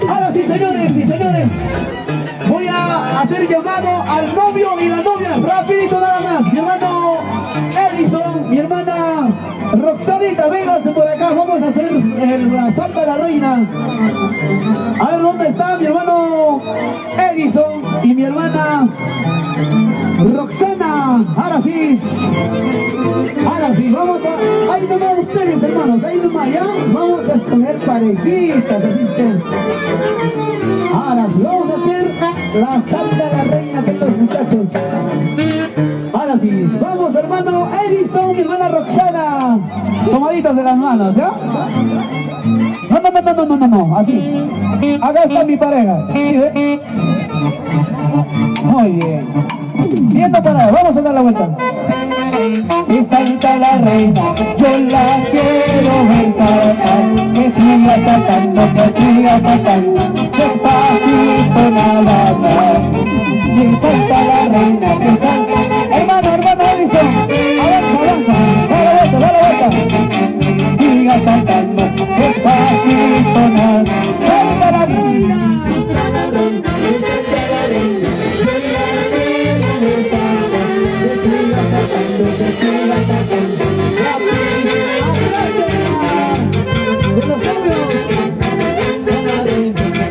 Ahora sí, señores y señores, voy a hacer llamado al novio y la novia, rapidito nada más. Mi hermano Edison, mi hermana Roxanita, vénganse por acá, vamos a hacer la samba de la reina. A ver, ¿dónde está mi hermano Edison y mi hermana Roxana? Ahora sí, vamos a... Ahí nomás ustedes, hermanos, ahí nomás, ¿ya? Vamos a escoger parejitas, así que... Ahora sí, vamos a hacer la samba de la reina de estos muchachos. Ahora sí, vamos, hermano Edison y hermana Roxana. Tomaditas de las manos, ¿ya? No, así. Acá está mi pareja. ¿Sí, ve? Muy bien. Viendo para allá, vamos a dar la vuelta. Y salta la reina, yo la quiero ver saltar. Que siga saltando, que siga saltando, despacito nada más. Y salta la reina, que salta. Hermano Edison, avanza, da la vuelta. Siga saltando, despacito nada. Salta la reina.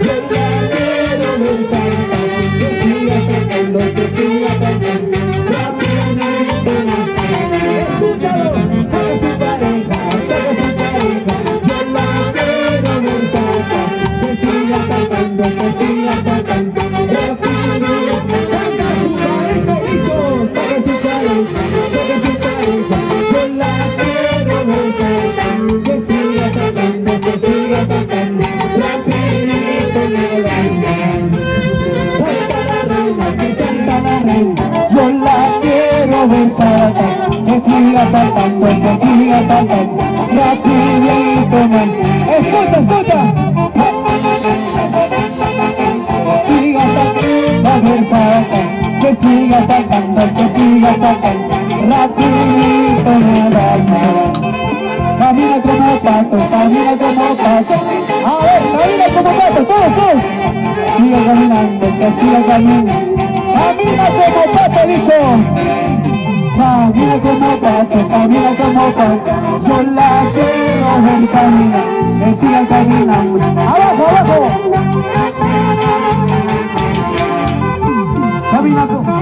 Yo que siga saltando, rapidito. Saca su careta, bicho, saca su careta, yo la quiero ver saltar, que siga saltando, rapidito me baila. Salta la reina, que salta la reina, yo la quiero ver saltar, que siga saltando, rapidito me. Escucha, escucha. Siga saltando, a ver salta, que siga saltando, rapidito me baila. Camina como pato, camina como pato. A ver, camina como pato, todos. Siga caminando, que siga caminando. Camina como pato, dicho. Camina como pato, yo la quiero ver caminar, que siga caminando. Abajo, abajo. Camina como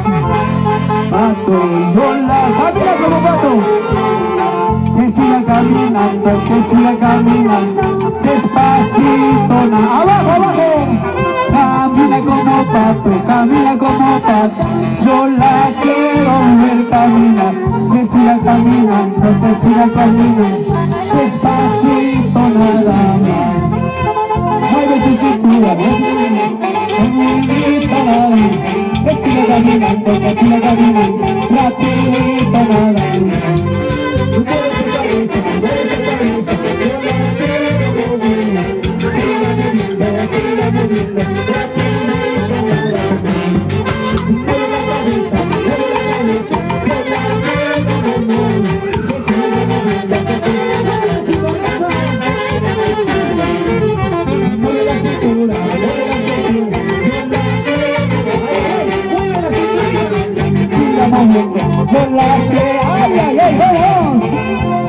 pato, yo la camina como pato. Que siga caminando, despacito, abajo, abajo. Camina como pato, yo la quiero ver caminar, que siga caminando, despacito nada más. Mueve tu cintura, que siga caminando, rapidito nada más.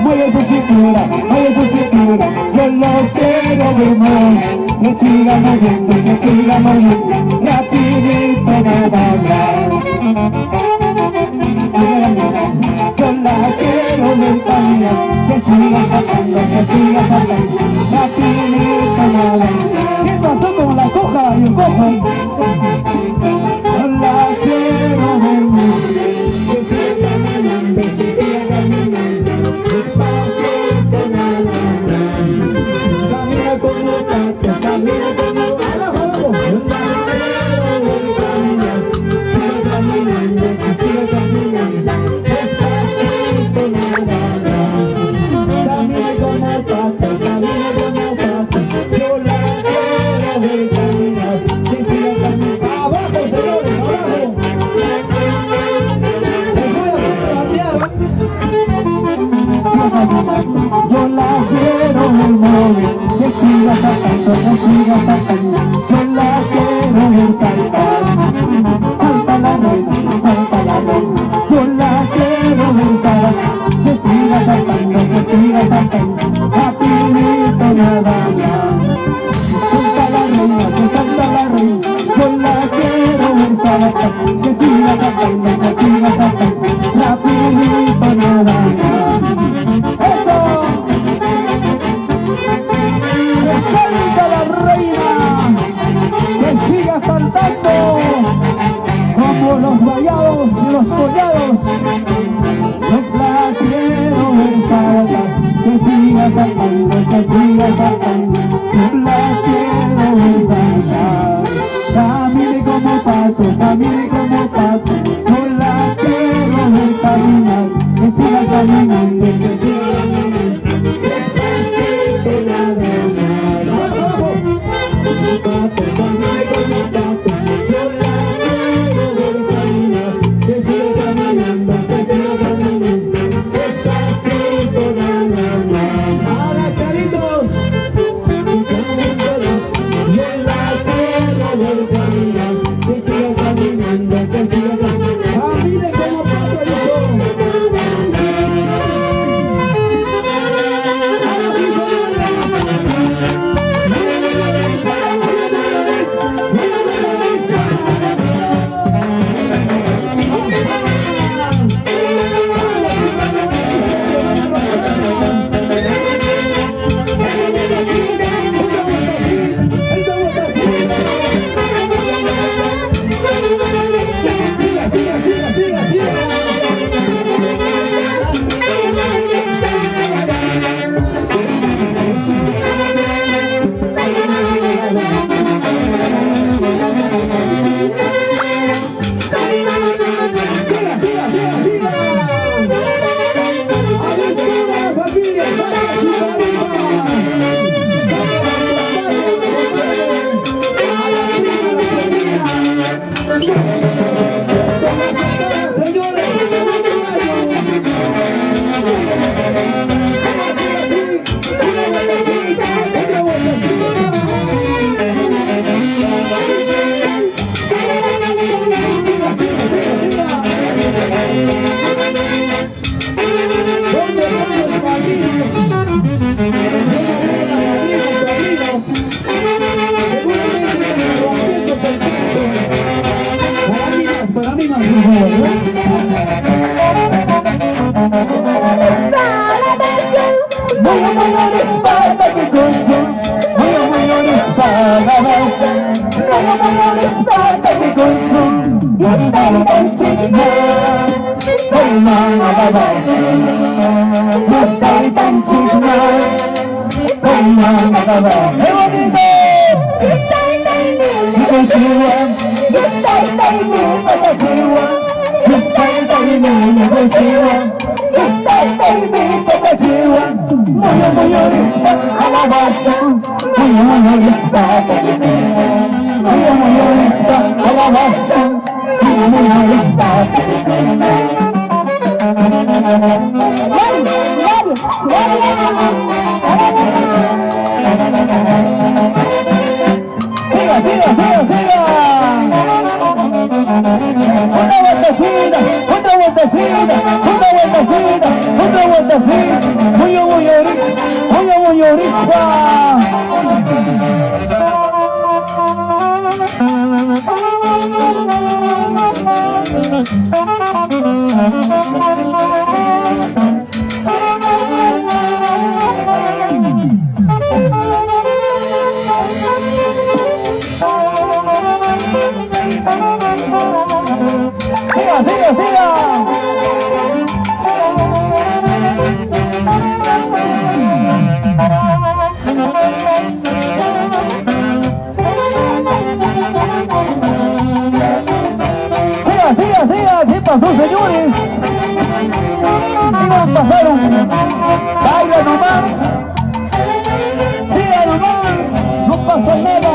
Mueve su cintura, yo lo quiero ver más, que siga moviendo, rapidito me baila. Yo la quiero ver caminar, que siga saltando, rapidito me baila. ¿Qué pasó con la coja y el cojo? Yo la quiero ver más, que siga caminando, despacito nada más. Camina como pato, abajo, abajo. Yo la quiero ver caminar, siga caminando, despacito nada más. Camina como pato, yo la quiero ver caminar, que siga caminando. Abajo, señores, abajo. Yo la quiero ver mover, que siga saltando, yo la quiero ver saltar. Salta la reina, yo la quiero ver saltar, que siga saltando, rapidito nada más. Salta la reina, yo la quiero ver saltar, que siga saltando, rapidito nada más. Saltando como los rayados y los collados. Yo la quiero ver saltar, que siga saltando, yo la quiero ver saltar. Camine como pato, yo la quiero ver caminar, que siga caminando, despacito nada más. Ahora, charitos. ¿Qué pasó, señores? ¿Qué pasaron? Baila nomás. Siga nomás. No pasa nada.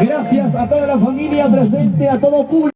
Gracias a toda la familia presente, a todo público.